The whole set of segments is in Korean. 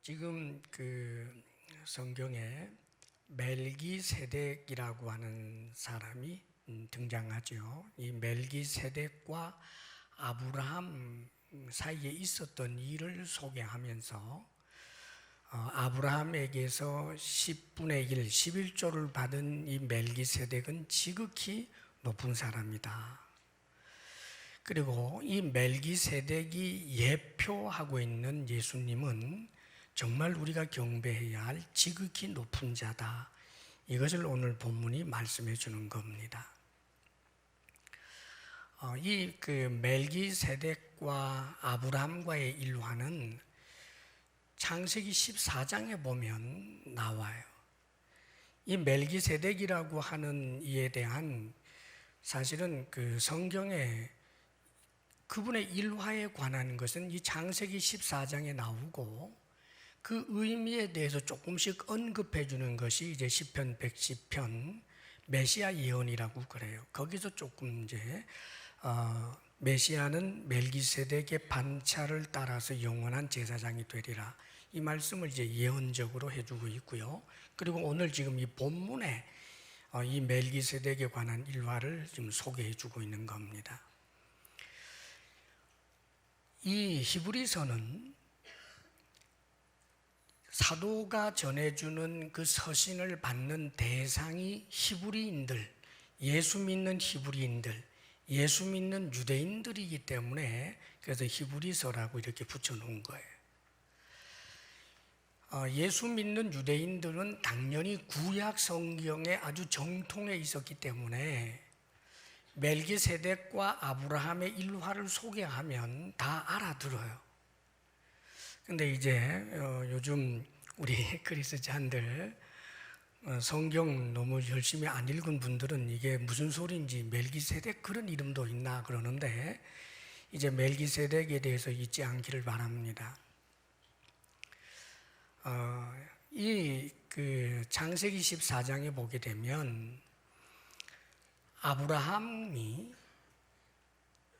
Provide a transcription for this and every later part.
지금 그 성경에 멜기세덱이라고 하는 사람이 등장하죠. 이 멜기세덱과 아브라함 사이에 있었던 일을 소개하면서 아브라함에게서 10분의 1, 11조를 받은 이 멜기세덱은 지극히 높은 사람이다. 그리고 이 멜기세덱이 예표하고 있는 예수님은 정말 우리가 경배해야 할 지극히 높은 자다. 이것을 오늘 본문이 말씀해 주는 겁니다. 이 멜기세덱과 아브라함과의 일화는 창세기 14장에 보면 나와요. 이 멜기세덱이라고 하는 이에 대한 사실은 그 성경에 그분의 일화에 관한 것은 이 창세기 14장에 나오고 그 의미에 대해서 조금씩 언급해 주는 것이 이제 시편 110편 메시아 예언이라고 그래요. 거기서 조금 이제 메시아는 멜기세덱의 반차를 따라서 영원한 제사장이 되리라. 이 말씀을 이제 예언적으로 해주고 있고요. 그리고 오늘 지금 이 본문에 이 멜기세덱에 관한 일화를 지금 소개해 주고 있는 겁니다. 이 히브리서는 사도가 전해주는 그 서신을 받는 대상이 히브리인들, 예수 믿는 히브리인들, 예수 믿는 유대인들이기 때문에 그래서 히브리서라고 이렇게 붙여놓은 거예요. 예수 믿는 유대인들은 당연히 구약 성경에 아주 정통에 있었기 때문에 멜기세덱과 아브라함의 일화를 소개하면 다 알아들어요. 근데 이제 요즘 우리 크리스찬들 성경 너무 열심히 안 읽은 분들은 이게 무슨 소리인지 멜기세덱 그런 이름도 있나 그러는데 이제 멜기세덱에 대해서 잊지 않기를 바랍니다. 이 창세기 14장에 보게 되면 아브라함이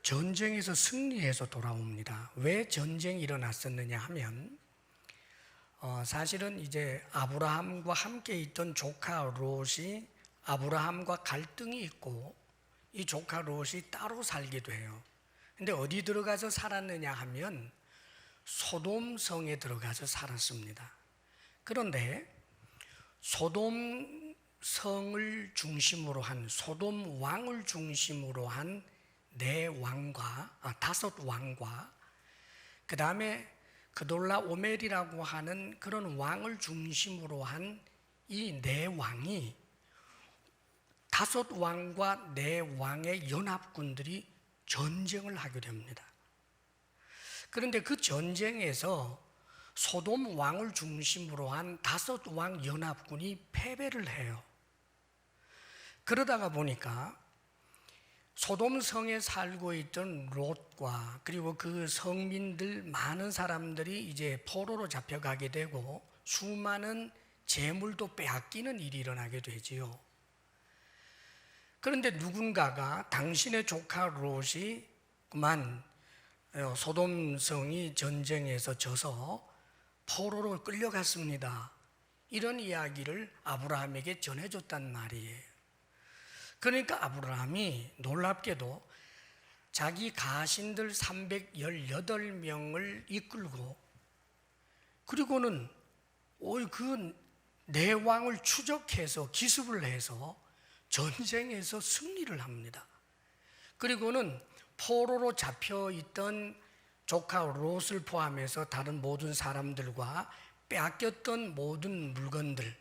전쟁에서 승리해서 돌아옵니다. 왜 전쟁이 일어났었느냐 하면 사실은 이제 아브라함과 함께 있던 조카 롯이 아브라함과 갈등이 있고 이 조카 롯이 따로 살게 돼요. 근데 어디 들어가서 살았느냐 하면 소돔성에 들어가서 살았습니다. 그런데 소돔성을 중심으로 한 소돔 왕을 중심으로 한 다섯 왕과 그 다음에 그돌라 오멜이라고 하는 그런 왕을 중심으로 한 이 네 왕이 다섯 왕과 네 왕의 연합군들이 전쟁을 하게 됩니다. 그런데 그 전쟁에서 소돔 왕을 중심으로 한 다섯 왕 연합군이 패배를 해요. 그러다가 보니까 소돔 성에 살고 있던 롯과 그리고 그 성민들 많은 사람들이 이제 포로로 잡혀가게 되고 수많은 재물도 빼앗기는 일이 일어나게 되지요. 그런데 누군가가 당신의 조카 롯이 그만 소돔 성이 전쟁에서 져서 포로로 끌려갔습니다. 이런 이야기를 아브라함에게 전해줬단 말이에요. 그러니까 아브라함이 놀랍게도 자기 가신들 318명을 이끌고 그리고는 그 네 왕을 추적해서 기습을 해서 전쟁에서 승리를 합니다. 그리고는 포로로 잡혀있던 조카 롯을 포함해서 다른 모든 사람들과 빼앗겼던 모든 물건들,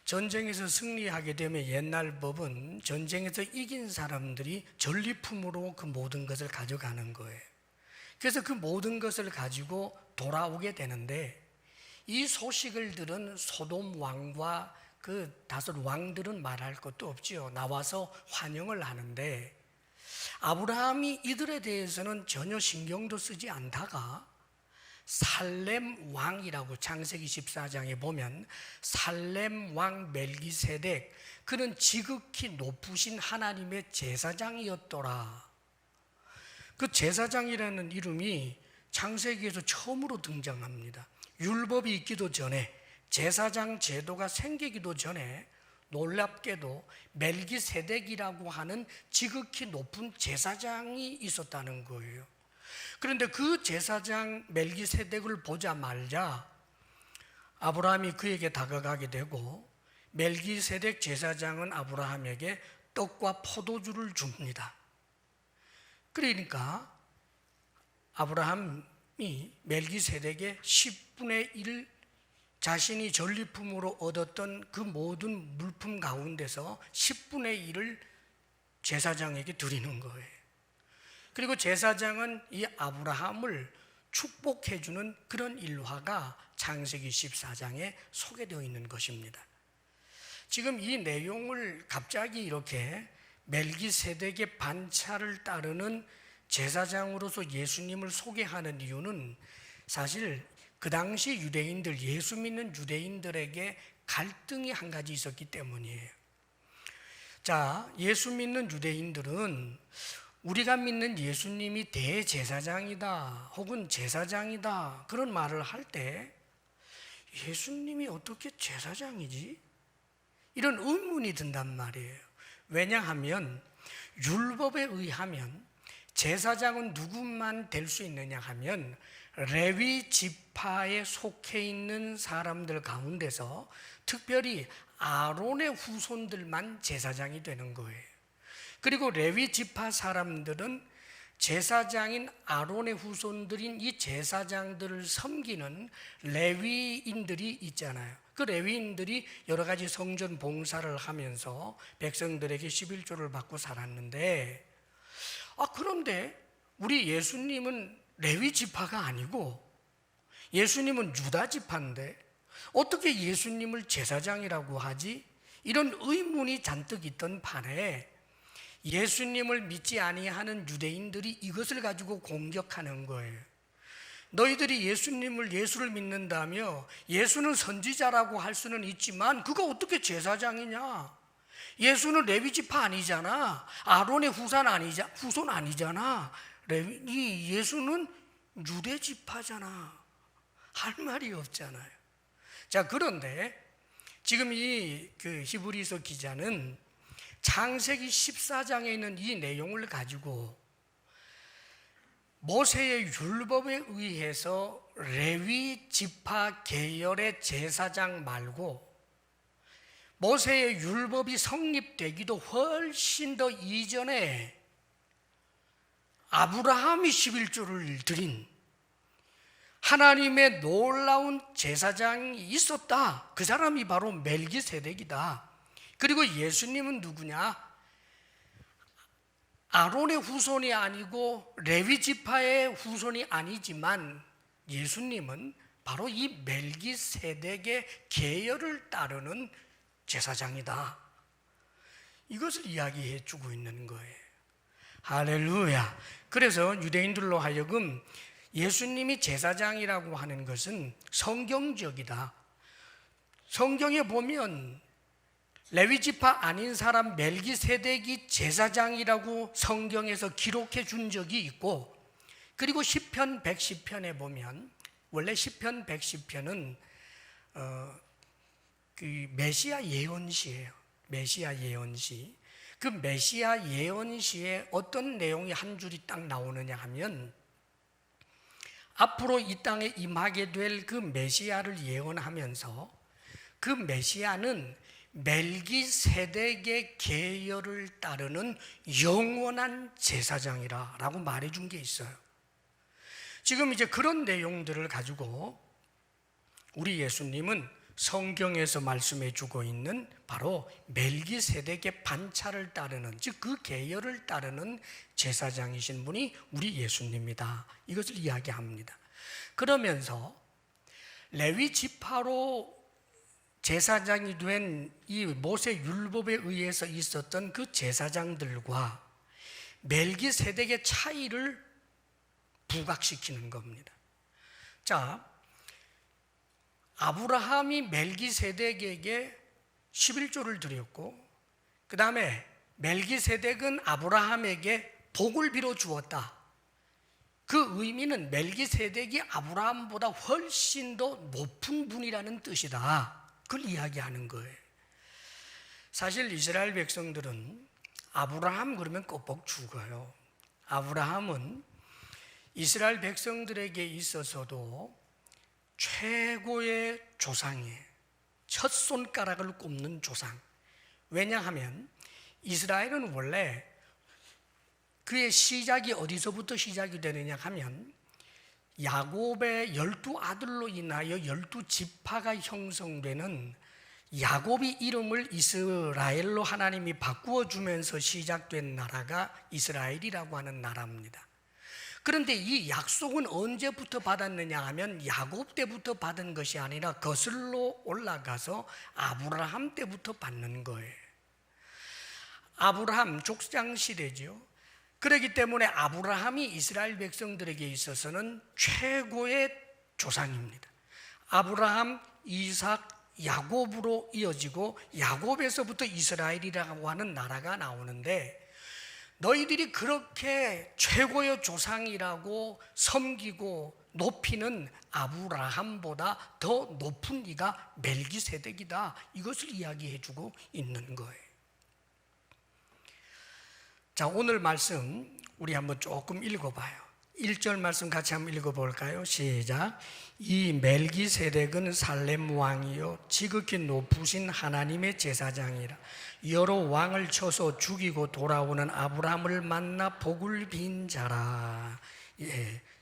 전쟁에서 승리하게 되면 옛날 법은 전쟁에서 이긴 사람들이 전리품으로 그 모든 것을 가져가는 거예요. 그래서 그 모든 것을 가지고 돌아오게 되는데 이 소식을 들은 소돔 왕과 그 다섯 왕들은 말할 것도 없지요. 나와서 환영을 하는데 아브라함이 이들에 대해서는 전혀 신경도 쓰지 않다가 살렘 왕이라고 창세기 14장에 보면 살렘 왕 멜기세덱 그는 지극히 높으신 하나님의 제사장이었더라. 그 제사장이라는 이름이 창세기에서 처음으로 등장합니다. 율법이 있기도 전에, 제사장 제도가 생기기도 전에 놀랍게도 멜기세덱이라고 하는 지극히 높은 제사장이 있었다는 거예요. 그런데 그 제사장 멜기세덱을 보자마자 아브라함이 그에게 다가가게 되고, 멜기세덱 제사장은 아브라함에게 떡과 포도주를 줍니다. 그러니까 아브라함이 멜기세덱의 10분의 1, 자신이 전리품으로 얻었던 그 모든 물품 가운데서 10분의 1을 제사장에게 드리는 거예요. 그리고 제사장은 이 아브라함을 축복해 주는 그런 일화가 창세기 14장에 소개되어 있는 것입니다. 지금 이 내용을 갑자기 이렇게 멜기세덱의 반차를 따르는 제사장으로서 예수님을 소개하는 이유는 사실 그 당시 유대인들, 예수 믿는 유대인들에게 갈등이 한 가지 있었기 때문이에요. 자, 예수 믿는 유대인들은 우리가 믿는 예수님이 대제사장이다 혹은 제사장이다 그런 말을 할 때 예수님이 어떻게 제사장이지? 이런 의문이 든단 말이에요. 왜냐하면 율법에 의하면 제사장은 누구만 될 수 있느냐 하면 레위 지파에 속해 있는 사람들 가운데서 특별히 아론의 후손들만 제사장이 되는 거예요. 그리고 레위 지파 사람들은 제사장인 아론의 후손들인 이 제사장들을 섬기는 레위인들이 있잖아요. 그 레위인들이 여러 가지 성전 봉사를 하면서 백성들에게 11조를 받고 살았는데, 그런데 우리 예수님은 레위 지파가 아니고 예수님은 유다 지파인데 어떻게 예수님을 제사장이라고 하지? 이런 의문이 잔뜩 있던 반에 예수님을 믿지 아니하는 유대인들이 이것을 가지고 공격하는 거예요. 너희들이 예수를 믿는다며 예수는 선지자라고 할 수는 있지만 그거 어떻게 제사장이냐? 예수는 레위 지파 아니잖아. 아론의 후손 아니잖아. 이 예수는 유대 지파잖아. 할 말이 없잖아요. 자, 그런데 지금 이 히브리서 기자는 창세기 14장에 있는 이 내용을 가지고 모세의 율법에 의해서 레위 지파 계열의 제사장 말고 모세의 율법이 성립되기도 훨씬 더 이전에 아브라함이 11조를 드린 하나님의 놀라운 제사장이 있었다. 그 사람이 바로 멜기세덱이다. 그리고 예수님은 누구냐? 아론의 후손이 아니고 레위 지파의 후손이 아니지만 예수님은 바로 이 멜기세덱의 계열을 따르는 제사장이다. 이것을 이야기해 주고 있는 거예요. 할렐루야. 그래서 유대인들로 하여금 예수님이 제사장이라고 하는 것은 성경적이다. 성경에 보면 레위 지파 아닌 사람 멜기세덱이 제사장이라고 성경에서 기록해 준 적이 있고, 그리고 시편 110편에 보면 원래 시편 110편은 그 메시아 예언시예요. 메시아 예언시. 그 메시아 예언시에 어떤 내용이 한 줄이 딱 나오느냐 하면 앞으로 이 땅에 임하게 될 그 메시아를 예언하면서 그 메시아는 멜기세덱의 계열을 따르는 영원한 제사장이라고 말해준 게 있어요. 지금 이제 그런 내용들을 가지고 우리 예수님은 성경에서 말씀해 주고 있는 바로 멜기세덱의 반차를 따르는, 즉 그 계열을 따르는 제사장이신 분이 우리 예수님이다. 이것을 이야기합니다. 그러면서 레위 지파로 제사장이 된 이 모세 율법에 의해서 있었던 그 제사장들과 멜기세덱의 차이를 부각시키는 겁니다. 자, 아브라함이 멜기세덱에게 11조를 드렸고, 그 다음에 멜기세덱은 아브라함에게 복을 빌어 주었다. 그 의미는 멜기세덱이 아브라함보다 훨씬 더 높은 분이라는 뜻이다. 그걸 이야기하는 거예요. 사실 이스라엘 백성들은 아브라함 그러면 꼭꼭 죽어요. 아브라함은 이스라엘 백성들에게 있어서도 최고의 조상이에요. 첫 손가락을 꼽는 조상. 왜냐하면 이스라엘은 원래 그의 시작이 어디서부터 시작이 되느냐 하면 야곱의 12아들로 인하여 12지파가 형성되는 야곱이 이름을 이스라엘로 하나님이 바꾸어 주면서 시작된 나라가 이스라엘이라고 하는 나라입니다. 그런데 이 약속은 언제부터 받았느냐 하면 야곱 때부터 받은 것이 아니라 거슬러 올라가서 아브라함 때부터 받는 거예요. 아브라함 족장시대죠. 그렇기 때문에 아브라함이 이스라엘 백성들에게 있어서는 최고의 조상입니다. 아브라함, 이삭, 야곱으로 이어지고 야곱에서부터 이스라엘이라고 하는 나라가 나오는데, 너희들이 그렇게 최고의 조상이라고 섬기고 높이는 아브라함보다 더 높은 이가 멜기세덱이다. 이것을 이야기해 주고 있는 거예요. 자, 오늘 말씀 우리 한번 조금 읽어봐요. 1절 말씀 같이 한번 읽어볼까요? 시작. 이 멜기세덱은 살렘 왕이요 지극히 높으신 하나님의 제사장이라. 여러 왕을 쳐서 죽이고 돌아오는 아브라함을 만나 복을 빈 자라.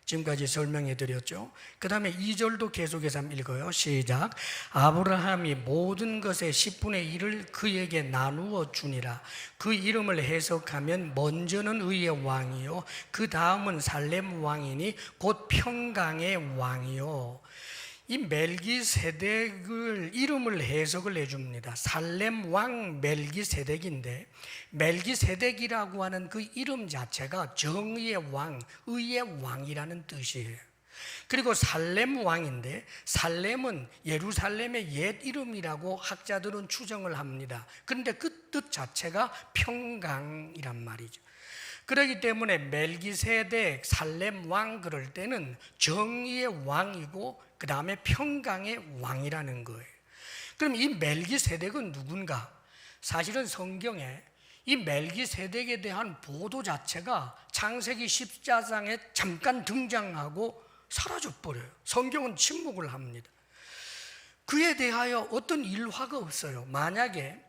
지금까지 설명해 드렸죠. 그 다음에 2절도 계속해서 한번 읽어요. 시작. 아브라함이 모든 것의 10분의 1을 그에게 나누어 주니라. 그 이름을 해석하면 먼저는 의의 왕이요 그 다음은 살렘 왕이니 곧 평강의 왕이요. 이 멜기세덱을 이름을 해석을 해줍니다. 살렘 왕 멜기세덱인데, 멜기세덱이라고 하는 그 이름 자체가 정의의 왕, 의의 왕이라는 뜻이에요. 그리고 살렘 왕인데, 살렘은 예루살렘의 옛 이름이라고 학자들은 추정을 합니다. 그런데 그 뜻 자체가 평강이란 말이죠. 그렇기 때문에 멜기세덱, 살렘 왕 그럴 때는 정의의 왕이고 그 다음에 평강의 왕이라는 거예요. 그럼 이 멜기세덱은 누군가? 사실은 성경에 이 멜기세덱에 대한 보도 자체가 창세기 14장에 잠깐 등장하고 사라져버려요. 성경은 침묵을 합니다. 그에 대하여 어떤 일화가 없어요. 만약에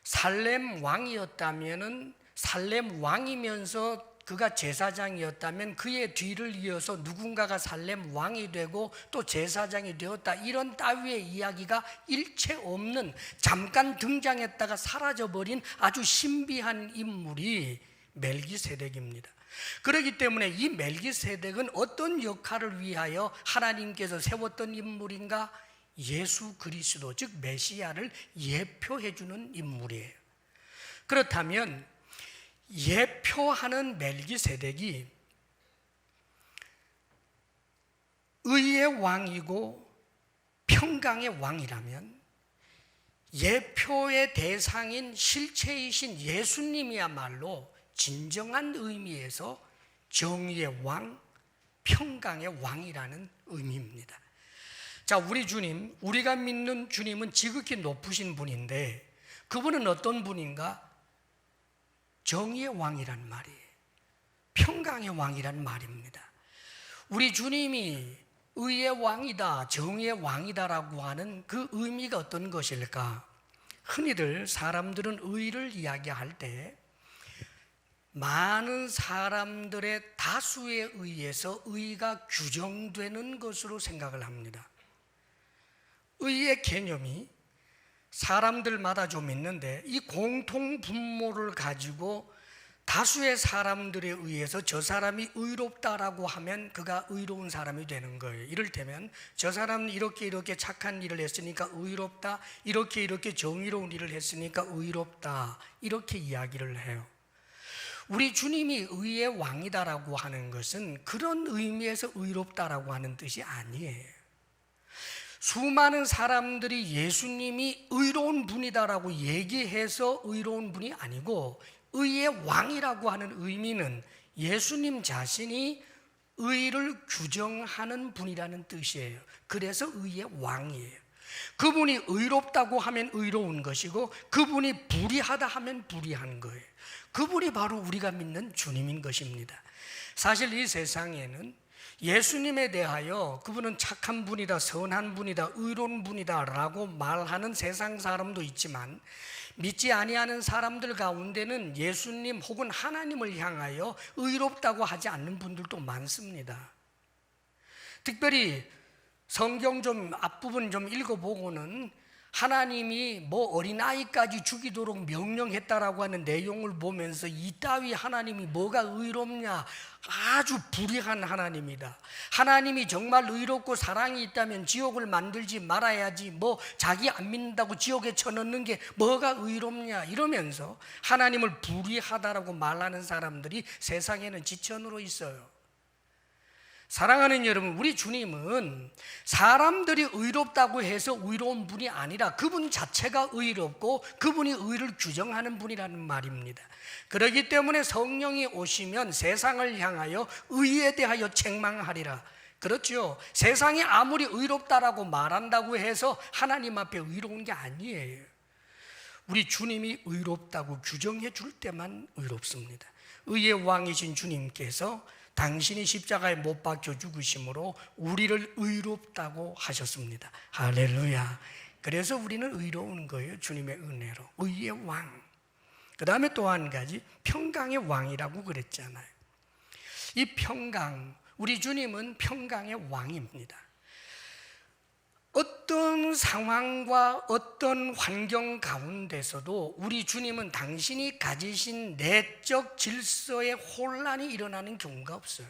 살렘 왕이었다면은, 살렘 왕이면서 그가 제사장이었다면 그의 뒤를 이어서 누군가가 살렘 왕이 되고 또 제사장이 되었다, 이런 따위의 이야기가 일체 없는, 잠깐 등장했다가 사라져버린 아주 신비한 인물이 멜기세덱입니다. 그렇기 때문에 이 멜기세덱은 어떤 역할을 위하여 하나님께서 세웠던 인물인가? 예수 그리스도, 즉 메시아를 예표해 주는 인물이에요. 그렇다면 예표하는 멜기세덱이 의의 왕이고 평강의 왕이라면, 예표의 대상인 실체이신 예수님이야말로 진정한 의미에서 정의의 왕, 평강의 왕이라는 의미입니다. 자, 우리 주님, 우리가 믿는 주님은 지극히 높으신 분인데, 그분은 어떤 분인가? 정의의 왕이란 말이에요. 평강의 왕이란 말입니다. 우리 주님이 의의 왕이다, 정의의 왕이다라고 하는 그 의미가 어떤 것일까? 흔히들 사람들은 의를 이야기할 때 많은 사람들의 다수에 의해서 의가 규정되는 것으로 생각을 합니다. 의의 개념이 사람들마다 좀 있는데, 이 공통 분모를 가지고 다수의 사람들에 의해서 저 사람이 의롭다라고 하면 그가 의로운 사람이 되는 거예요. 이를테면 저 사람은 이렇게 착한 일을 했으니까 의롭다, 이렇게 정의로운 일을 했으니까 의롭다, 이렇게 이야기를 해요. 우리 주님이 의의 왕이다라고 하는 것은 그런 의미에서 의롭다라고 하는 뜻이 아니에요. 수많은 사람들이 예수님이 의로운 분이다라고 얘기해서 의로운 분이 아니고, 의의 왕이라고 하는 의미는 예수님 자신이 의를 규정하는 분이라는 뜻이에요. 그래서 의의 왕이에요. 그분이 의롭다고 하면 의로운 것이고 그분이 불의하다 하면 불의한 거예요. 그분이 바로 우리가 믿는 주님인 것입니다. 사실 이 세상에는 예수님에 대하여 그분은 착한 분이다, 선한 분이다, 의로운 분이다 라고 말하는 세상 사람도 있지만 믿지 아니하는 사람들 가운데는 예수님 혹은 하나님을 향하여 의롭다고 하지 않는 분들도 많습니다. 특별히 성경 좀 앞부분 좀 읽어보고는 하나님이 뭐 어린아이까지 죽이도록 명령했다라고 하는 내용을 보면서 이따위 하나님이 뭐가 의롭냐, 아주 불의한 하나님이다. 하나님이 정말 의롭고 사랑이 있다면 지옥을 만들지 말아야지, 뭐 자기 안 믿는다고 지옥에 쳐넣는 게 뭐가 의롭냐 이러면서 하나님을 불의하다라고 말하는 사람들이 세상에는 지천으로 있어요. 사랑하는 여러분, 우리 주님은 사람들이 의롭다고 해서 의로운 분이 아니라 그분 자체가 의롭고 그분이 의를 규정하는 분이라는 말입니다. 그렇기 때문에 성령이 오시면 세상을 향하여 의에 대하여 책망하리라. 그렇죠. 세상이 아무리 의롭다라고 말한다고 해서 하나님 앞에 의로운 게 아니에요. 우리 주님이 의롭다고 규정해 줄 때만 의롭습니다. 의의 왕이신 주님께서 당신이 십자가에 못 박혀 죽으심으로 우리를 의롭다고 하셨습니다. 할렐루야. 그래서 우리는 의로운 거예요. 주님의 은혜로. 의의 왕. 그 다음에 또 한 가지 평강의 왕이라고 그랬잖아요. 이 평강, 우리 주님은 평강의 왕입니다. 어떤 상황과 어떤 환경 가운데서도 우리 주님은 당신이 가지신 내적 질서에 혼란이 일어나는 경우가 없어요.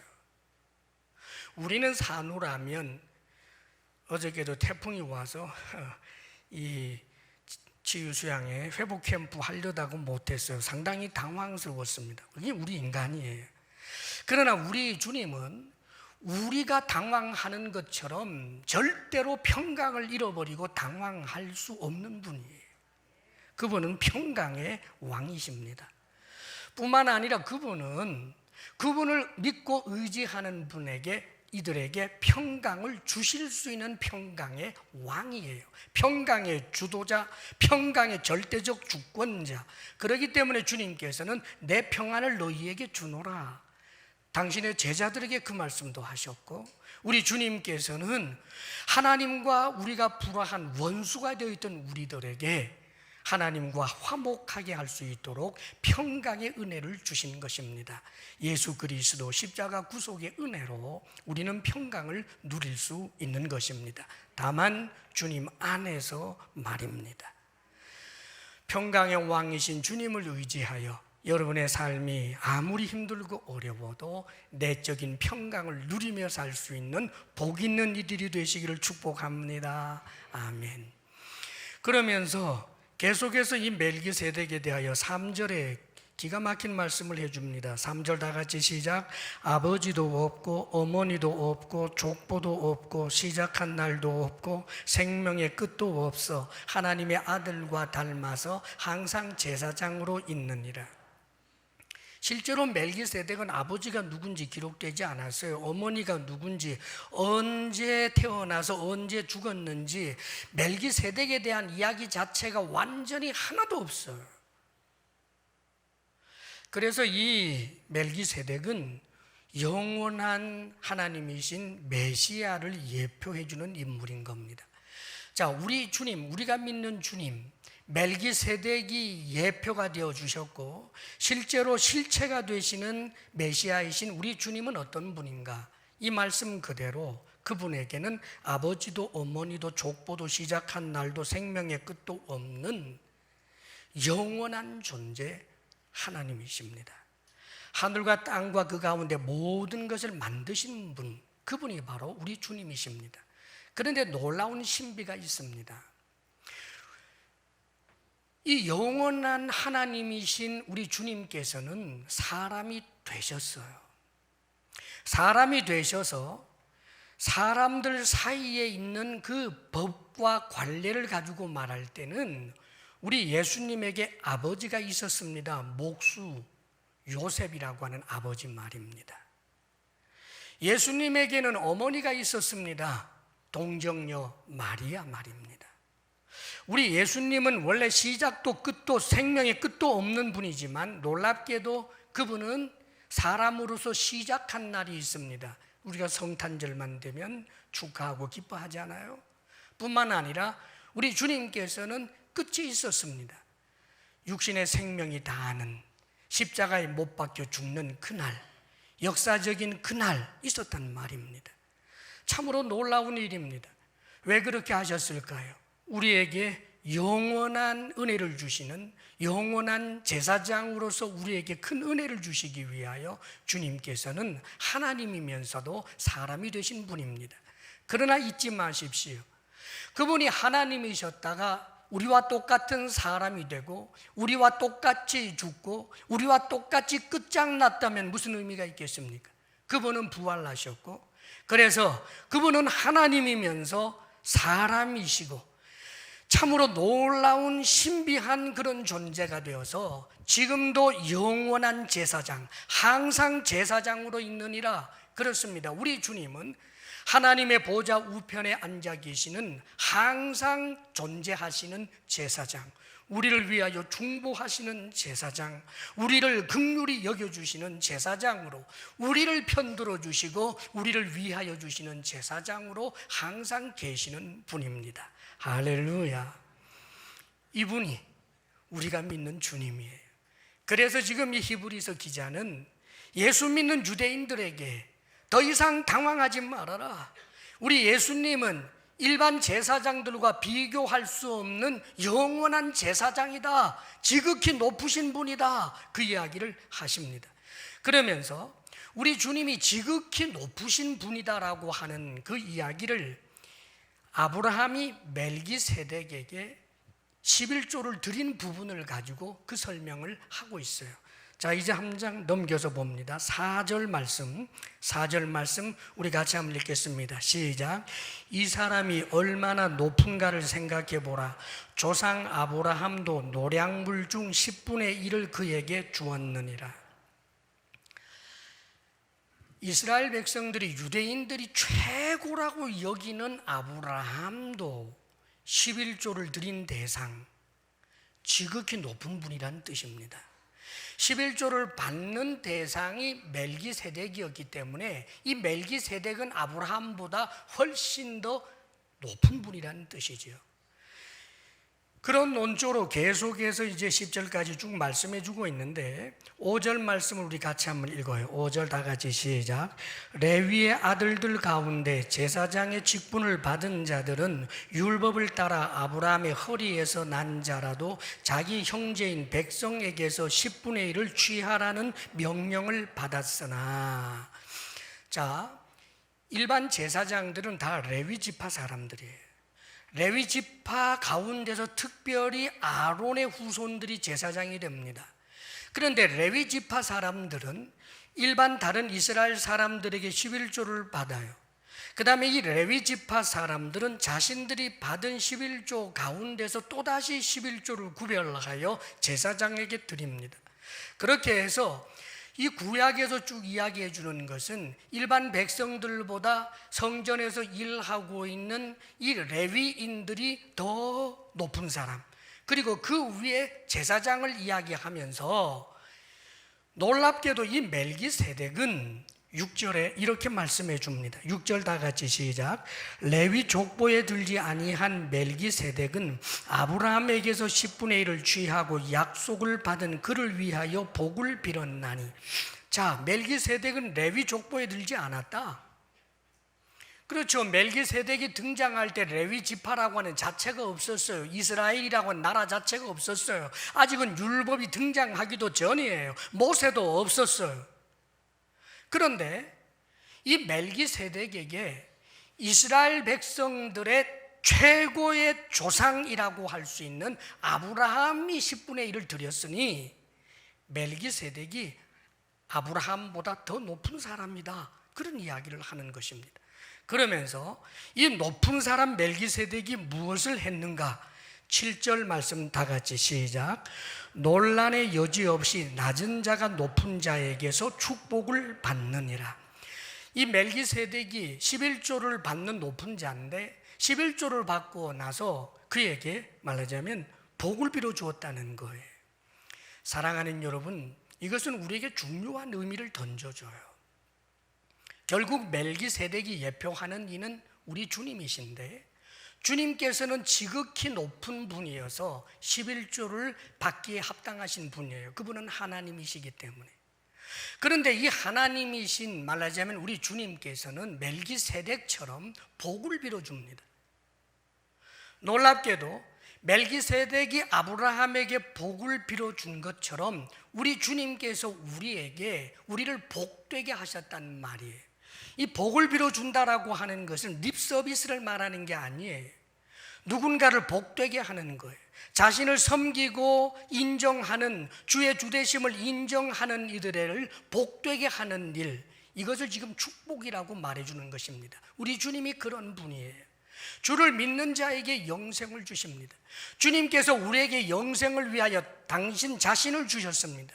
우리는 산후라면 어저께도 태풍이 와서 이 치유수양에 회복 캠프 하려다가 못했어요. 상당히 당황스러웠습니다. 그게 우리 인간이에요. 그러나 우리 주님은 우리가 당황하는 것처럼 절대로 평강을 잃어버리고 당황할 수 없는 분이에요. 그분은 평강의 왕이십니다. 뿐만 아니라 그분은 그분을 믿고 의지하는 분에게 이들에게 평강을 주실 수 있는 평강의 왕이에요. 평강의 주도자, 평강의 절대적 주권자. 그렇기 때문에 주님께서는 내 평안을 너희에게 주노라. 당신의 제자들에게 그 말씀도 하셨고, 우리 주님께서는 하나님과 우리가 불화한 원수가 되어 있던 우리들에게 하나님과 화목하게 할 수 있도록 평강의 은혜를 주신 것입니다. 예수 그리스도 십자가 구속의 은혜로 우리는 평강을 누릴 수 있는 것입니다. 다만 주님 안에서 말입니다. 평강의 왕이신 주님을 의지하여 여러분의 삶이 아무리 힘들고 어려워도 내적인 평강을 누리며 살 수 있는 복 있는 이들이 되시기를 축복합니다. 아멘. 그러면서 계속해서 이 멜기세덱에 대하여 3절에 기가 막힌 말씀을 해줍니다. 3절 다 같이 시작. 아버지도 없고 어머니도 없고 족보도 없고 시작한 날도 없고 생명의 끝도 없어 하나님의 아들과 닮아서 항상 제사장으로 있느니라. 실제로 멜기세덱은 아버지가 누군지 기록되지 않았어요. 어머니가 누군지, 언제 태어나서 언제 죽었는지 멜기세덱에 대한 이야기 자체가 완전히 하나도 없어요. 그래서 이 멜기세덱은 영원한 하나님이신 메시아를 예표해 주는 인물인 겁니다. 자, 우리 주님, 우리가 믿는 주님, 멜기세덱이 예표가 되어 주셨고 실제로 실체가 되시는 메시아이신 우리 주님은 어떤 분인가? 이 말씀 그대로 그분에게는 아버지도 어머니도 족보도 시작한 날도 생명의 끝도 없는 영원한 존재 하나님이십니다. 하늘과 땅과 그 가운데 모든 것을 만드신 분, 그분이 바로 우리 주님이십니다. 그런데 놀라운 신비가 있습니다. 이 영원한 하나님이신 우리 주님께서는 사람이 되셨어요. 사람이 되셔서 사람들 사이에 있는 그 법과 관례를 가지고 말할 때는 우리 예수님에게 아버지가 있었습니다. 목수 요셉이라고 하는 아버지 말입니다. 예수님에게는 어머니가 있었습니다. 동정녀 마리아 말입니다. 우리 예수님은 원래 시작도 끝도 생명의 끝도 없는 분이지만 놀랍게도 그분은 사람으로서 시작한 날이 있습니다. 우리가 성탄절만 되면 축하하고 기뻐하지 않아요? 뿐만 아니라 우리 주님께서는 끝이 있었습니다. 육신의 생명이 다하는 십자가에 못 박혀 죽는 그날, 역사적인 그날 있었단 말입니다. 참으로 놀라운 일입니다. 왜 그렇게 하셨을까요? 우리에게 영원한 은혜를 주시는 영원한 제사장으로서 우리에게 큰 은혜를 주시기 위하여 주님께서는 하나님이면서도 사람이 되신 분입니다. 그러나 잊지 마십시오. 그분이 하나님이셨다가 우리와 똑같은 사람이 되고 우리와 똑같이 죽고 우리와 똑같이 끝장났다면 무슨 의미가 있겠습니까? 그분은 부활하셨고, 그래서 그분은 하나님이면서 사람이시고 참으로 놀라운 신비한 그런 존재가 되어서 지금도 영원한 제사장, 항상 제사장으로 있느니라. 그렇습니다. 우리 주님은 하나님의 보좌 우편에 앉아 계시는 항상 존재하시는 제사장, 우리를 위하여 중보하시는 제사장, 우리를 긍휼히 여겨주시는 제사장으로, 우리를 편들어 주시고 우리를 위하여 주시는 제사장으로 항상 계시는 분입니다. 할렐루야. 이분이 우리가 믿는 주님이에요. 그래서 지금 이 히브리서 기자는 예수 믿는 유대인들에게 더 이상 당황하지 말아라. 우리 예수님은 일반 제사장들과 비교할 수 없는 영원한 제사장이다. 지극히 높으신 분이다. 그 이야기를 하십니다. 그러면서 우리 주님이 지극히 높으신 분이다라고 하는 그 이야기를 아브라함이 멜기세덱에게 11조를 드린 부분을 가지고 그 설명을 하고 있어요. 자, 이제 한 장 넘겨서 봅니다. 4절 말씀 우리 같이 한번 읽겠습니다. 시작. 이 사람이 얼마나 높은가를 생각해 보라. 조상 아브라함도 노량물 중 10분의 1을 그에게 주었느니라. 이스라엘 백성들이, 유대인들이 최고라고 여기는 아브라함도 11조를 드린 대상, 지극히 높은 분이라는 뜻입니다. 11조를 받는 대상이 멜기세덱이었기 때문에 이 멜기세덱은 아브라함보다 훨씬 더 높은 분이라는 뜻이죠. 그런 논조로 계속해서 이제 10절까지 쭉 말씀해 주고 있는데 5절 말씀을 우리 같이 한번 읽어요. 5절 다 같이 시작. 레위의 아들들 가운데 제사장의 직분을 받은 자들은 율법을 따라 아브라함의 허리에서 난 자라도 자기 형제인 백성에게서 10분의 1을 취하라는 명령을 받았으나, 자, 일반 제사장들은 다 레위 지파 사람들이에요. 레위 지파 가운데서 특별히 아론의 후손들이 제사장이 됩니다. 그런데 레위 지파 사람들은 일반 다른 이스라엘 사람들에게 11조를 받아요. 그 다음에 이 레위 지파 사람들은 자신들이 받은 11조 가운데서 또다시 11조를 구별하여 제사장에게 드립니다. 그렇게 해서 이 구약에서 쭉 이야기해 주는 것은 일반 백성들보다 성전에서 일하고 있는 이 레위인들이 더 높은 사람, 그리고 그 위에 제사장을 이야기하면서 놀랍게도 이 멜기세덱은 6절에 이렇게 말씀해 줍니다. 6절 다 같이 시작. 레위 족보에 들지 아니한 멜기세덱은 아브라함에게서 10분의 1을 취하고 약속을 받은 그를 위하여 복을 빌었나니. 자, 멜기세덱은 레위 족보에 들지 않았다. 그렇죠. 멜기세덱이 등장할 때 레위 지파라고 하는 자체가 없었어요. 이스라엘이라고 하는 나라 자체가 없었어요. 아직은 율법이 등장하기도 전이에요. 모세도 없었어요. 그런데 이 멜기세덱에게 이스라엘 백성들의 최고의 조상이라고 할 수 있는 아브라함이 10분의 1을 드렸으니 멜기세덱이 아브라함보다 더 높은 사람이다, 그런 이야기를 하는 것입니다. 그러면서 이 높은 사람 멜기세덱이 무엇을 했는가? 7절 말씀 다 같이 시작. 논란의 여지 없이 낮은 자가 높은 자에게서 축복을 받느니라. 이 멜기세덱이 11조를 받는 높은 자인데 11조를 받고 나서 그에게 말하자면 복을 빌어 주었다는 거예요. 사랑하는 여러분, 이것은 우리에게 중요한 의미를 던져줘요. 결국 멜기세덱이 예표하는 이는 우리 주님이신데, 주님께서는 지극히 높은 분이어서 11조를 받기에 합당하신 분이에요. 그분은 하나님이시기 때문에. 그런데 이 하나님이신, 말하자면 우리 주님께서는 멜기세덱처럼 복을 빌어줍니다. 놀랍게도 멜기세덱이 아브라함에게 복을 빌어준 것처럼 우리 주님께서 우리를 복되게 하셨단 말이에요. 이 복을 빌어준다라고 하는 것은 립서비스를 말하는 게 아니에요. 누군가를 복되게 하는 거예요. 자신을 섬기고 인정하는, 주의 주되심을 인정하는 이들을 복되게 하는 일, 이것을 지금 축복이라고 말해주는 것입니다. 우리 주님이 그런 분이에요. 주를 믿는 자에게 영생을 주십니다. 주님께서 우리에게 영생을 위하여 당신 자신을 주셨습니다.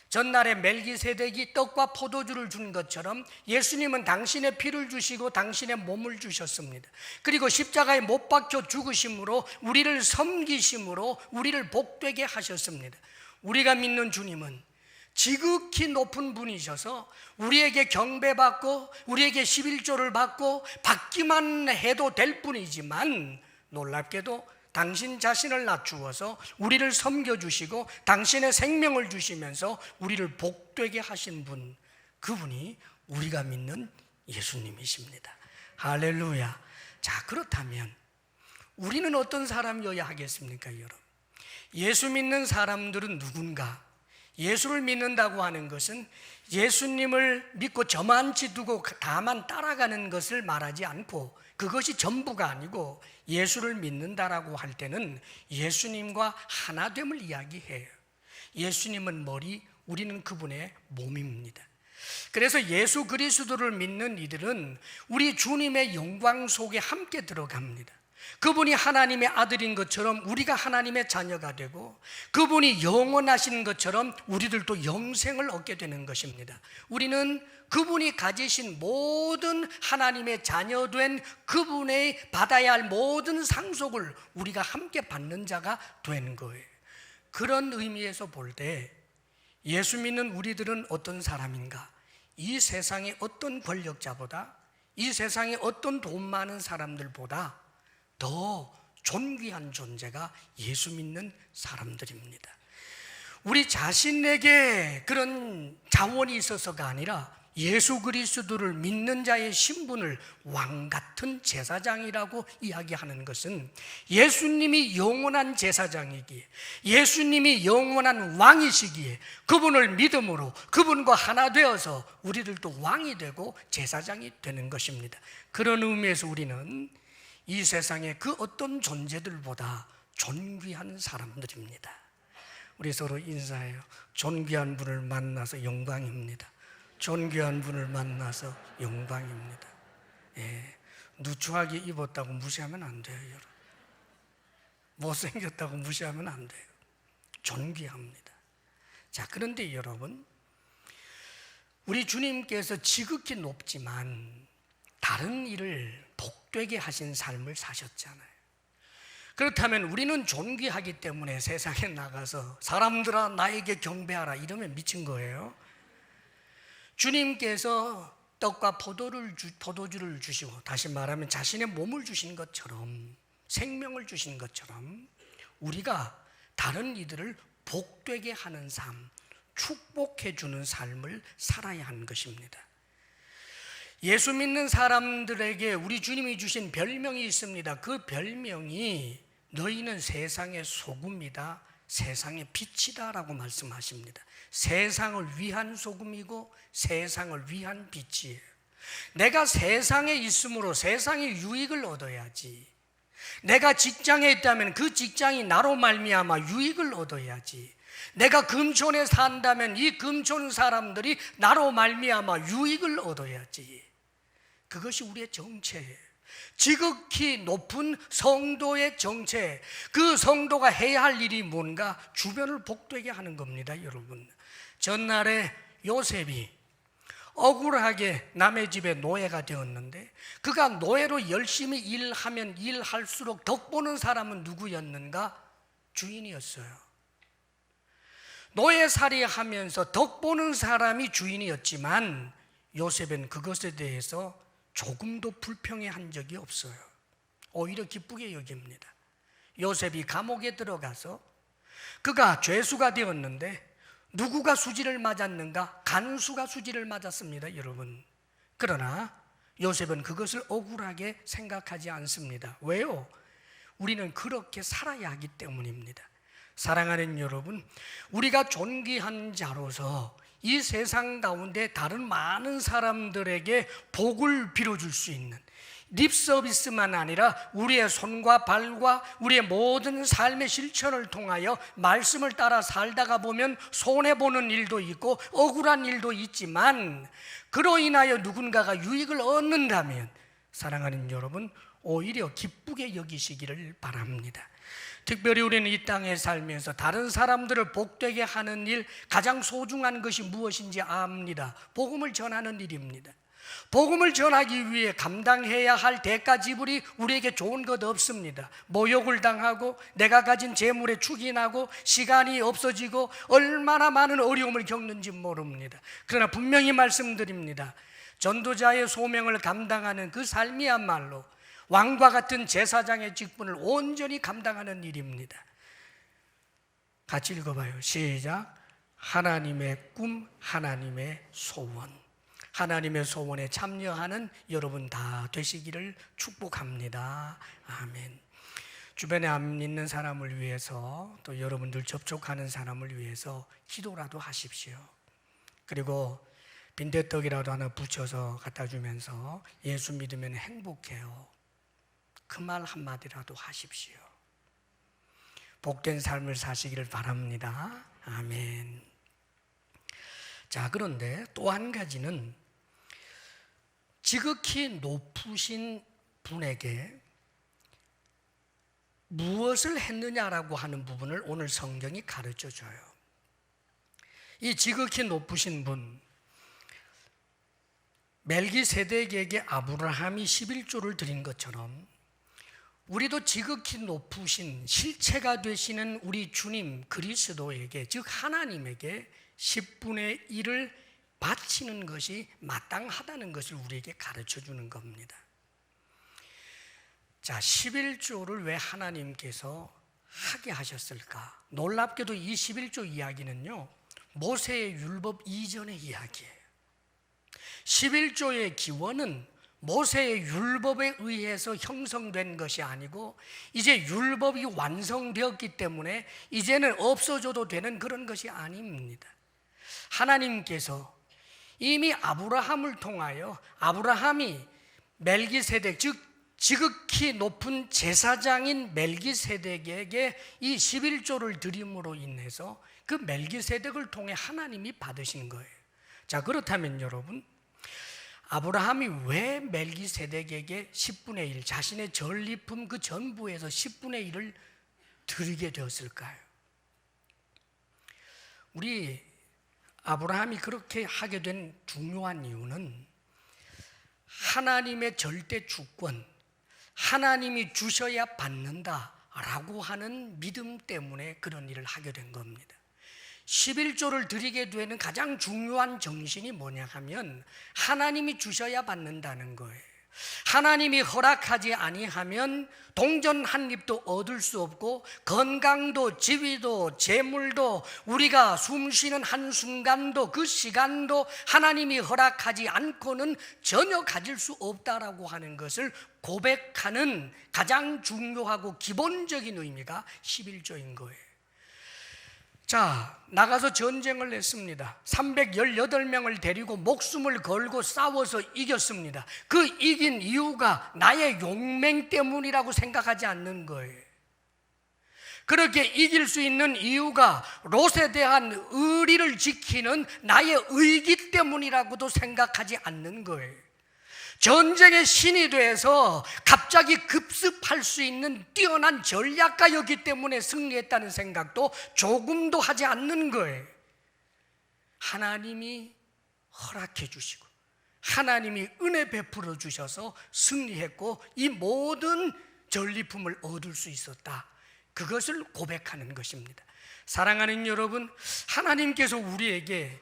전날에 멜기세덱이 떡과 포도주를 준 것처럼 예수님은 당신의 피를 주시고 당신의 몸을 주셨습니다. 그리고 십자가에 못 박혀 죽으심으로 우리를 섬기심으로 우리를 복되게 하셨습니다. 우리가 믿는 주님은 지극히 높은 분이셔서 우리에게 경배받고 우리에게 11조를 받고 받기만 해도 될 뿐이지만, 놀랍게도 당신 자신을 낮추어서 우리를 섬겨주시고 당신의 생명을 주시면서 우리를 복되게 하신 분, 그분이 우리가 믿는 예수님이십니다. 할렐루야. 자, 그렇다면 우리는 어떤 사람이어야 하겠습니까, 여러분? 예수 믿는 사람들은 누군가? 예수를 믿는다고 하는 것은 예수님을 믿고 저만치 두고 다만 따라가는 것을 말하지 않고, 그것이 전부가 아니고 예수를 믿는다라고 할 때는 예수님과 하나됨을 이야기해요. 예수님은 머리, 우리는 그분의 몸입니다. 그래서 예수 그리스도를 믿는 이들은 우리 주님의 영광 속에 함께 들어갑니다. 그분이 하나님의 아들인 것처럼 우리가 하나님의 자녀가 되고, 그분이 영원하신 것처럼 우리들도 영생을 얻게 되는 것입니다. 우리는 그분이 가지신 모든 하나님의 자녀된 그분의 받아야 할 모든 상속을 우리가 함께 받는 자가 된 거예요. 그런 의미에서 볼 때 예수 믿는 우리들은 어떤 사람인가? 이 세상의 어떤 권력자보다, 이 세상의 어떤 돈 많은 사람들보다 더 존귀한 존재가 예수 믿는 사람들입니다. 우리 자신에게 그런 자원이 있어서가 아니라 예수 그리스도를 믿는 자의 신분을 왕같은 제사장이라고 이야기하는 것은 예수님이 영원한 제사장이기에, 예수님이 영원한 왕이시기에 그분을 믿음으로 그분과 하나 되어서 우리들도 왕이 되고 제사장이 되는 것입니다. 그런 의미에서 우리는 이 세상의 그 어떤 존재들보다 존귀한 사람들입니다. 우리 서로 인사해요. 존귀한 분을 만나서 영광입니다. 존귀한 분을 만나서 영광입니다. 예, 누추하게 입었다고 무시하면 안 돼요, 여러분. 못생겼다고 무시하면 안 돼요. 존귀합니다. 자, 그런데 여러분, 우리 주님께서 지극히 높지만 다른 일을 복되게 하신 삶을 사셨잖아요. 그렇다면 우리는 존귀하기 때문에 세상에 나가서 사람들아 나에게 경배하라 이러면 미친 거예요. 주님께서 떡과 포도주를 주시고, 다시 말하면 자신의 몸을 주신 것처럼, 생명을 주신 것처럼 우리가 다른 이들을 복되게 하는 삶, 축복해 주는 삶을 살아야 하는 것입니다. 예수 믿는 사람들에게 우리 주님이 주신 별명이 있습니다. 그 별명이 너희는 세상의 소금이다, 세상의 빛이다 라고 말씀하십니다. 세상을 위한 소금이고 세상을 위한 빛이에요. 내가 세상에 있으므로 세상의 유익을 얻어야지. 내가 직장에 있다면 그 직장이 나로 말미암아 유익을 얻어야지. 내가 금촌에 산다면 이 금촌 사람들이 나로 말미암아 유익을 얻어야지. 그것이 우리의 정체예요. 지극히 높은 성도의 정체, 그 성도가 해야 할 일이 뭔가? 주변을 복되게 하는 겁니다, 여러분. 전날에 요셉이 억울하게 남의 집에 노예가 되었는데, 그가 노예로 열심히 일하면 일할수록 덕보는 사람은 누구였는가? 주인이었어요. 노예살이 하면서 덕보는 사람이 주인이었지만 요셉은 그것에 대해서 조금도 불평해한 적이 없어요. 오히려 기쁘게 여깁니다. 요셉이 감옥에 들어가서 그가 죄수가 되었는데 누구가 수지를 맞았는가? 간수가 수지를 맞았습니다, 여러분. 그러나 요셉은 그것을 억울하게 생각하지 않습니다. 왜요? 우리는 그렇게 살아야 하기 때문입니다. 사랑하는 여러분, 우리가 존귀한 자로서 이 세상 가운데 다른 많은 사람들에게 복을 빌어줄 수 있는, 립서비스만 아니라 우리의 손과 발과 우리의 모든 삶의 실천을 통하여 말씀을 따라 살다가 보면 손해보는 일도 있고 억울한 일도 있지만, 그로 인하여 누군가가 유익을 얻는다면 사랑하는 여러분, 오히려 기쁘게 여기시기를 바랍니다. 특별히 우리는 이 땅에 살면서 다른 사람들을 복되게 하는 일, 가장 소중한 것이 무엇인지 압니다. 복음을 전하는 일입니다. 복음을 전하기 위해 감당해야 할 대가 지불이 우리에게 좋은 것 없습니다. 모욕을 당하고 내가 가진 재물에 축인하고 시간이 없어지고 얼마나 많은 어려움을 겪는지 모릅니다. 그러나 분명히 말씀드립니다. 전도자의 소명을 감당하는 그 삶이야말로 왕과 같은 제사장의 직분을 온전히 감당하는 일입니다. 같이 읽어봐요. 시작. 하나님의 꿈, 하나님의 소원. 하나님의 소원에 참여하는 여러분 다 되시기를 축복합니다. 아멘. 주변에 안 믿는 사람을 위해서, 또 여러분들 접촉하는 사람을 위해서 기도라도 하십시오. 그리고 빈대떡이라도 하나 붙여서 갖다 주면서 예수 믿으면 행복해요, 그 말 한마디라도 하십시오. 복된 삶을 사시기를 바랍니다. 아멘. 자, 그런데 또 한 가지는 지극히 높으신 분에게 무엇을 했느냐라고 하는 부분을 오늘 성경이 가르쳐 줘요. 이 지극히 높으신 분, 멜기세덱에게 아브라함이 11조를 드린 것처럼 우리도 지극히 높으신 실체가 되시는 우리 주님 그리스도에게, 즉 하나님에게 10분의 1을 바치는 것이 마땅하다는 것을 우리에게 가르쳐 주는 겁니다. 자, 11조를 왜 하나님께서 하게 하셨을까? 놀랍게도 이 11조 이야기는요, 모세의 율법 이전의 이야기예요. 11조의 기원은 모세의 율법에 의해서 형성된 것이 아니고 이제 율법이 완성되었기 때문에 이제는 없어져도 되는 그런 것이 아닙니다. 하나님께서 이미 아브라함을 통하여 아브라함이 멜기세덱, 즉 지극히 높은 제사장인 멜기세덱에게 이 11조를 드림으로 인해서 그 멜기세덱을 통해 하나님이 받으신 거예요. 자, 그렇다면 여러분, 아브라함이 왜 멜기세덱에게 10분의 1, 자신의 전리품 그 전부에서 10분의 1을 드리게 되었을까요? 우리 아브라함이 그렇게 하게 된 중요한 이유는 하나님의 절대 주권, 하나님이 주셔야 받는다라고 하는 믿음 때문에 그런 일을 하게 된 겁니다. 11조를 드리게 되는 가장 중요한 정신이 뭐냐 하면 하나님이 주셔야 받는다는 거예요. 하나님이 허락하지 아니하면 동전 한 입도 얻을 수 없고 건강도 지위도 재물도 우리가 숨쉬는 한순간도 그 시간도 하나님이 허락하지 않고는 전혀 가질 수 없다라고 하는 것을 고백하는 가장 중요하고 기본적인 의미가 11조인 거예요. 자, 나가서 전쟁을 했습니다. 318명을 데리고 목숨을 걸고 싸워서 이겼습니다. 그 이긴 이유가 나의 용맹 때문이라고 생각하지 않는 거예요. 그렇게 이길 수 있는 이유가 롯에 대한 의리를 지키는 나의 의기 때문이라고도 생각하지 않는 거예요. 전쟁의 신이 돼서 갑자기 급습할 수 있는 뛰어난 전략가였기 때문에 승리했다는 생각도 조금도 하지 않는 거예요. 하나님이 허락해 주시고 하나님이 은혜 베풀어 주셔서 승리했고 이 모든 전리품을 얻을 수 있었다. 그것을 고백하는 것입니다. 사랑하는 여러분, 하나님께서 우리에게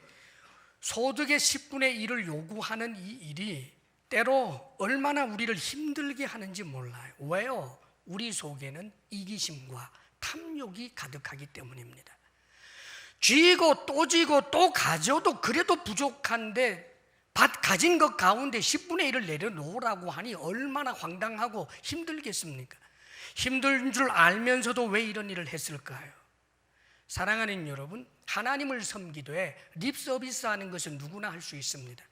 소득의 10분의 1을 요구하는 이 일이 때로 얼마나 우리를 힘들게 하는지 몰라요. 왜요? 우리 속에는 이기심과 탐욕이 가득하기 때문입니다. 쥐고 또 쥐고 또 가져도 그래도 부족한데 가진 것 가운데 10분의 1을 내려놓으라고 하니 얼마나 황당하고 힘들겠습니까? 힘든 줄 알면서도 왜 이런 일을 했을까요? 사랑하는 여러분, 하나님을 섬기되 립서비스하는 것은 누구나 할 수 있습니다.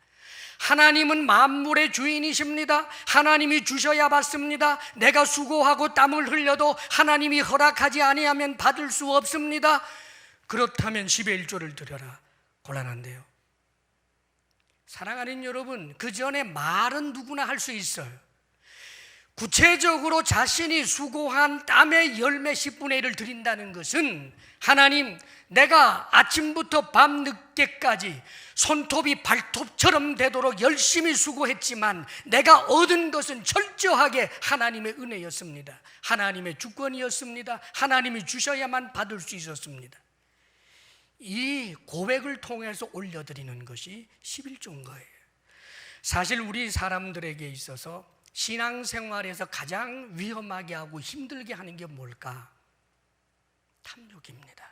하나님은 만물의 주인이십니다. 하나님이 주셔야 받습니다. 내가 수고하고 땀을 흘려도 하나님이 허락하지 아니하면 받을 수 없습니다. 그렇다면 10의 1조를 드려라. 곤란한데요. 사랑하는 여러분, 그 전에 말은 누구나 할 수 있어요. 구체적으로 자신이 수고한 땀의 열매 10분의 1을 드린다는 것은 하나님, 내가 아침부터 밤늦게까지 손톱이 발톱처럼 되도록 열심히 수고했지만 내가 얻은 것은 철저하게 하나님의 은혜였습니다. 하나님의 주권이었습니다. 하나님이 주셔야만 받을 수 있었습니다. 이 고백을 통해서 올려드리는 것이 11조인 거예요. 사실 우리 사람들에게 있어서 신앙생활에서 가장 위험하게 하고 힘들게 하는 게 뭘까? 탐욕입니다.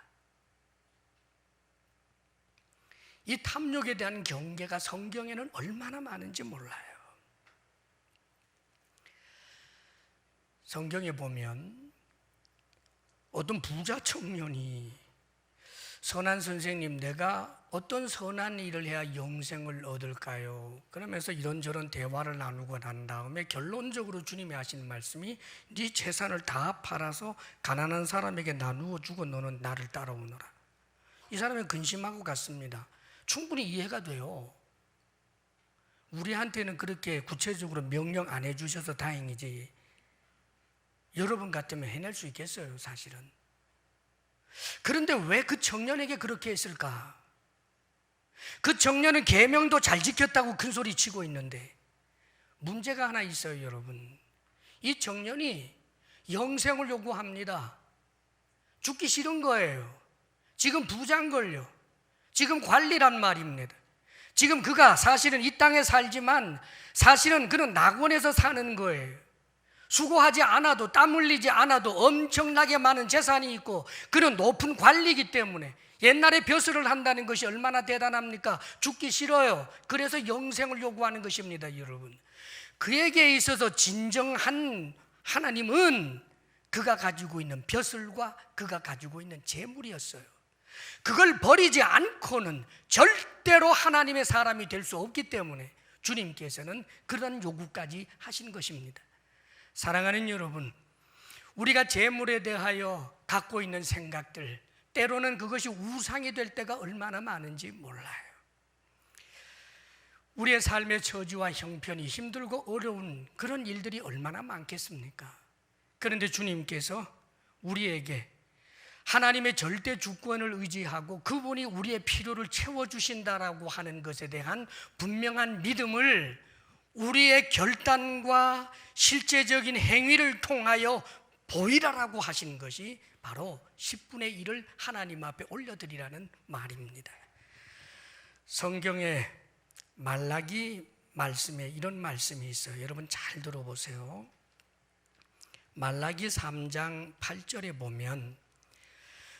이 탐욕에 대한 경계가 성경에는 얼마나 많은지 몰라요. 성경에 보면 어떤 부자 청년이 선한 선생님, 내가 어떤 선한 일을 해야 영생을 얻을까요? 그러면서 이런저런 대화를 나누고 난 다음에 결론적으로 주님이 하신 말씀이 네 재산을 다 팔아서 가난한 사람에게 나누어 주고 너는 나를 따라오너라. 이 사람은 근심하고 갔습니다. 충분히 이해가 돼요. 우리한테는 그렇게 구체적으로 명령 안 해주셔서 다행이지 여러분 같으면 해낼 수 있겠어요, 사실은. 그런데 왜 그 청년에게 그렇게 했을까? 그 청년은 계명도 잘 지켰다고 큰 소리 치고 있는데 문제가 하나 있어요, 여러분. 이 청년이 영생을 요구합니다. 죽기 싫은 거예요. 지금 부자인 걸요. 지금 관리란 말입니다. 지금 그가 사실은 이 땅에 살지만 사실은 그는 낙원에서 사는 거예요. 수고하지 않아도 땀 흘리지 않아도 엄청나게 많은 재산이 있고 그는 높은 관리이기 때문에 옛날에 벼슬을 한다는 것이 얼마나 대단합니까? 죽기 싫어요. 그래서 영생을 요구하는 것입니다, 여러분. 그에게 있어서 진정한 하나님은 그가 가지고 있는 벼슬과 그가 가지고 있는 재물이었어요. 그걸 버리지 않고는 절대로 하나님의 사람이 될 수 없기 때문에 주님께서는 그런 요구까지 하신 것입니다. 사랑하는 여러분, 우리가 재물에 대하여 갖고 있는 생각들, 때로는 그것이 우상이 될 때가 얼마나 많은지 몰라요. 우리의 삶의 처지와 형편이 힘들고 어려운 그런 일들이 얼마나 많겠습니까? 그런데 주님께서 우리에게 하나님의 절대 주권을 의지하고 그분이 우리의 필요를 채워주신다라고 하는 것에 대한 분명한 믿음을 우리의 결단과 실제적인 행위를 통하여 보이라라고 하신 것이 바로 10분의 1을 하나님 앞에 올려드리라는 말입니다. 성경에 말라기 말씀에 이런 말씀이 있어요. 여러분 잘 들어보세요. 말라기 3장 8절에 보면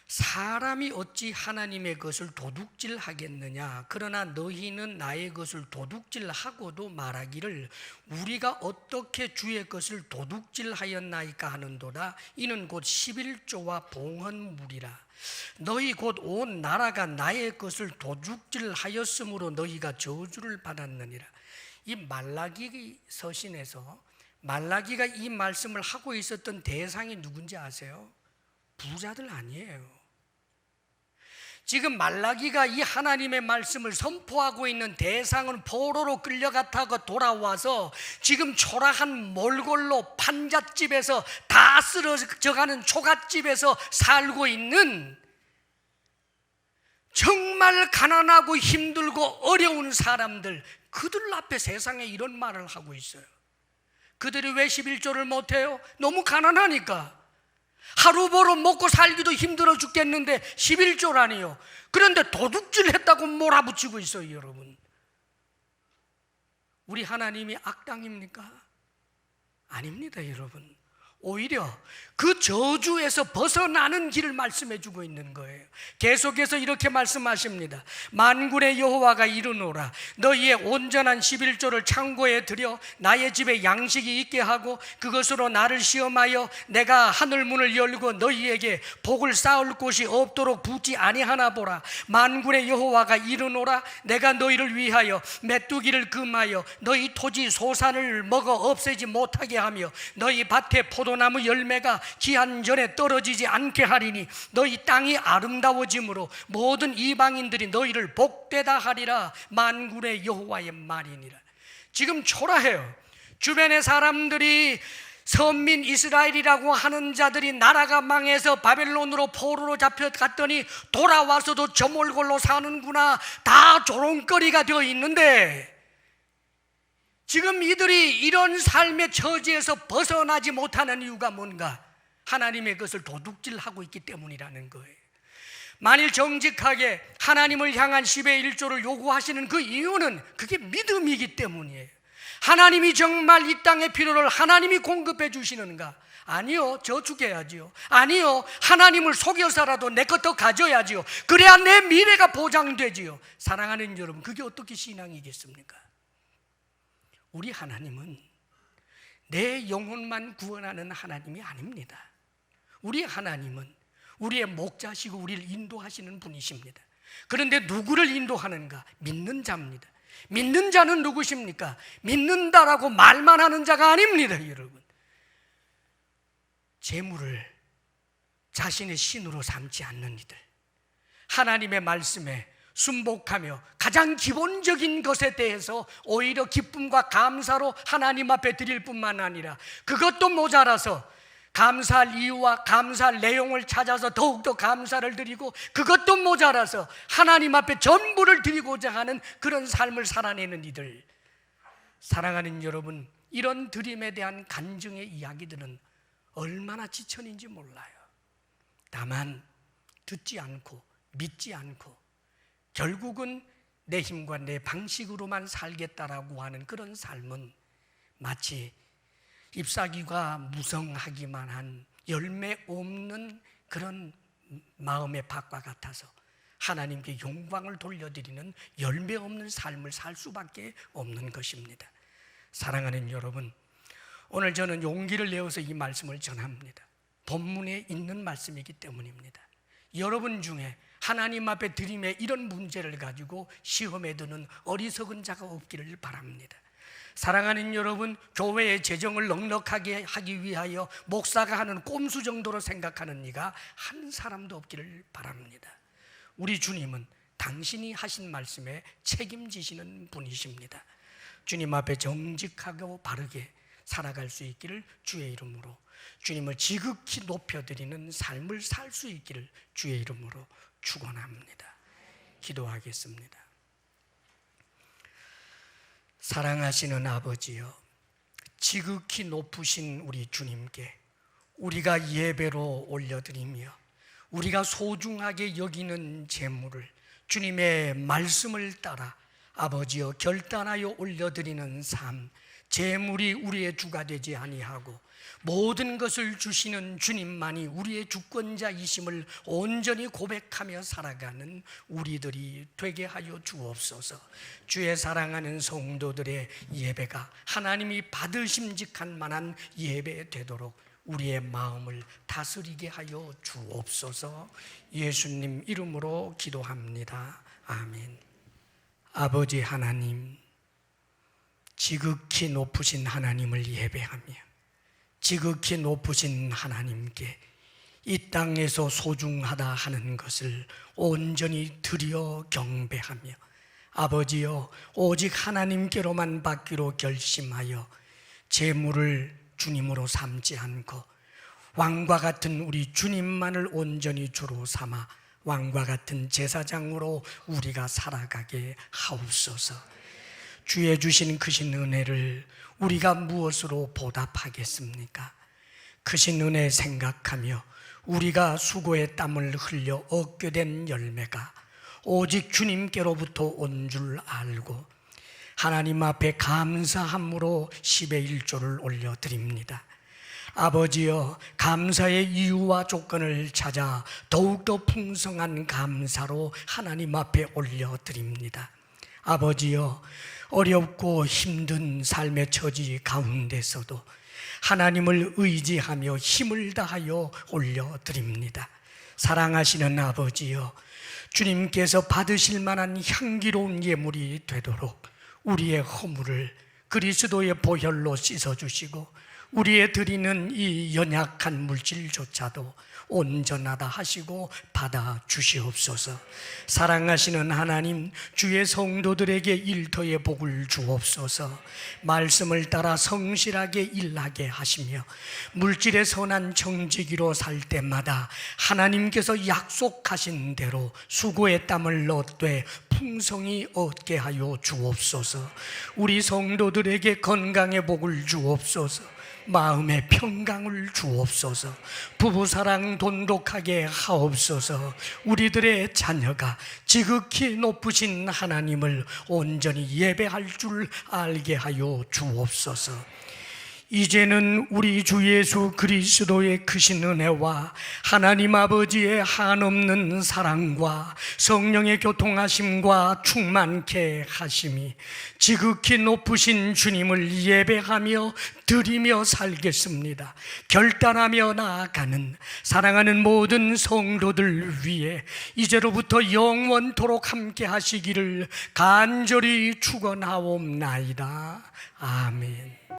사람이 어찌 하나님의 것을 도둑질하겠느냐? 그러나 너희는 나의 것을 도둑질하고도 말하기를 우리가 어떻게 주의 것을 도둑질하였나이까 하는도다. 이는 곧 11조와 봉헌물이라. 너희 곧 온 나라가 나의 것을 도둑질하였으므로 너희가 저주를 받았느니라. 이 말라기 서신에서 말라기가 이 말씀을 하고 있었던 대상이 누군지 아세요? 부자들 아니에요. 지금 말라기가 이 하나님의 말씀을 선포하고 있는 대상은 포로로 끌려갔다가 돌아와서 지금 초라한 몰골로 판잣집에서 다 쓰러져가는 초갓집에서 살고 있는 정말 가난하고 힘들고 어려운 사람들, 그들 앞에 세상에 이런 말을 하고 있어요. 그들이 왜 11조를 못해요? 너무 가난하니까. 하루 벌어 먹고 살기도 힘들어 죽겠는데 11조라니요. 그런데 도둑질 했다고 몰아붙이고 있어요. 여러분, 우리 하나님이 악당입니까? 아닙니다. 여러분, 오히려 그 저주에서 벗어나는 길을 말씀해 주고 있는 거예요. 계속해서 이렇게 말씀하십니다. 만군의 여호와가 이르노라, 너희의 온전한 11조를 창고에 들여 나의 집에 양식이 있게 하고 그것으로 나를 시험하여 내가 하늘 문을 열고 너희에게 복을 쌓을 곳이 없도록 붓지 아니하나 보라. 만군의 여호와가 이르노라, 내가 너희를 위하여 메뚜기를 금하여 너희 토지 소산을 먹어 없애지 못하게 하며 너희 밭에 포도나무 열매가 기한 전에 떨어지지 않게 하리니 너희 땅이 아름다워짐으로 모든 이방인들이 너희를 복되다 하리라. 만군의 여호와의 말이니라. 지금 초라해요. 주변의 사람들이 선민 이스라엘이라고 하는 자들이 나라가 망해서 바벨론으로 포로로 잡혀갔더니 돌아와서도 저몰골로 사는구나, 다 조롱거리가 되어 있는데, 지금 이들이 이런 삶의 처지에서 벗어나지 못하는 이유가 뭔가? 하나님의 것을 도둑질하고 있기 때문이라는 거예요. 만일 정직하게 하나님을 향한 10의 1조를 요구하시는 그 이유는 그게 믿음이기 때문이에요. 하나님이 정말 이 땅의 필요를 하나님이 공급해 주시는가? 아니요, 저 죽여야지요. 아니요, 하나님을 속여서라도 내 것 더 가져야지요. 그래야 내 미래가 보장되지요. 사랑하는 여러분, 그게 어떻게 신앙이겠습니까? 우리 하나님은 내 영혼만 구원하는 하나님이 아닙니다. 우리 하나님은 우리의 목자시고 우리를 인도하시는 분이십니다. 그런데 누구를 인도하는가? 믿는 자입니다. 믿는 자는 누구십니까? 믿는다라고 말만 하는 자가 아닙니다. 여러분, 재물을 자신의 신으로 삼지 않는 이들, 하나님의 말씀에 순복하며 가장 기본적인 것에 대해서 오히려 기쁨과 감사로 하나님 앞에 드릴 뿐만 아니라 그것도 모자라서 감사할 이유와 감사할 내용을 찾아서 더욱더 감사를 드리고, 그것도 모자라서 하나님 앞에 전부를 드리고자 하는 그런 삶을 살아내는 이들. 사랑하는 여러분, 이런 드림에 대한 간증의 이야기들은 얼마나 지천인지 몰라요. 다만 듣지 않고 믿지 않고 결국은 내 힘과 내 방식으로만 살겠다라고 하는 그런 삶은 마치 잎사귀가 무성하기만 한 열매 없는 그런 마음의 밭과 같아서 하나님께 영광을 돌려드리는 열매 없는 삶을 살 수밖에 없는 것입니다. 사랑하는 여러분, 오늘 저는 용기를 내어서 이 말씀을 전합니다. 본문에 있는 말씀이기 때문입니다. 여러분 중에 하나님 앞에 드림에 이런 문제를 가지고 시험에 드는 어리석은 자가 없기를 바랍니다. 사랑하는 여러분, 교회의 재정을 넉넉하게 하기 위하여 목사가 하는 꼼수 정도로 생각하는 이가 한 사람도 없기를 바랍니다. 우리 주님은 당신이 하신 말씀에 책임지시는 분이십니다. 주님 앞에 정직하고 바르게 살아갈 수 있기를 주의 이름으로, 주님을 지극히 높여드리는 삶을 살 수 있기를 주의 이름으로 축원합니다. 기도하겠습니다. 사랑하시는 아버지여, 지극히 높으신 우리 주님께 우리가 예배로 올려드리며 우리가 소중하게 여기는 재물을 주님의 말씀을 따라 아버지여 결단하여 올려드리는 삶, 재물이 우리의 주가 되지 아니하고 모든 것을 주시는 주님만이 우리의 주권자이심을 온전히 고백하며 살아가는 우리들이 되게 하여 주옵소서. 주의 사랑하는 성도들의 예배가 하나님이 받으심직한 만한 예배 되도록 우리의 마음을 다스리게 하여 주옵소서. 예수님 이름으로 기도합니다. 아멘. 아버지 하나님, 지극히 높으신 하나님을 예배하며 지극히 높으신 하나님께 이 땅에서 소중하다 하는 것을 온전히 드려 경배하며 아버지여, 오직 하나님께로만 받기로 결심하여 재물을 주님으로 삼지 않고 왕과 같은 우리 주님만을 온전히 주로 삼아 왕과 같은 제사장으로 우리가 살아가게 하옵소서. 주의 주신 크신 은혜를 우리가 무엇으로 보답하겠습니까? 크신 은혜 생각하며 우리가 수고의 땀을 흘려 얻게 된 열매가 오직 주님께로부터 온 줄 알고 하나님 앞에 감사함으로 10의 1조를 올려드립니다. 아버지여, 감사의 이유와 조건을 찾아 더욱더 풍성한 감사로 하나님 앞에 올려드립니다. 아버지여, 어렵고 힘든 삶의 처지 가운데서도 하나님을 의지하며 힘을 다하여 올려드립니다. 사랑하시는 아버지여, 주님께서 받으실 만한 향기로운 예물이 되도록 우리의 허물을 그리스도의 보혈로 씻어주시고 우리의 드리는 이 연약한 물질조차도 온전하다 하시고 받아 주시옵소서. 사랑하시는 하나님, 주의 성도들에게 일터의 복을 주옵소서. 말씀을 따라 성실하게 일하게 하시며 물질의 선한 정직이로 살 때마다 하나님께서 약속하신 대로 수고의 땀을 얻되 풍성히 얻게 하여 주옵소서. 우리 성도들에게 건강의 복을 주옵소서. 마음의 평강을 주옵소서. 부부사랑 돈독하게 하옵소서. 우리들의 자녀가 지극히 높으신 하나님을 온전히 예배할 줄 알게 하여 주옵소서. 이제는 우리 주 예수 그리스도의 크신 은혜와 하나님 아버지의 한없는 사랑과 성령의 교통하심과 충만케 하심이 지극히 높으신 주님을 예배하며 드리며 살겠습니다. 결단하며 나아가는 사랑하는 모든 성도들 위해 이제로부터 영원토록 함께 하시기를 간절히 축원하옵나이다. 아멘.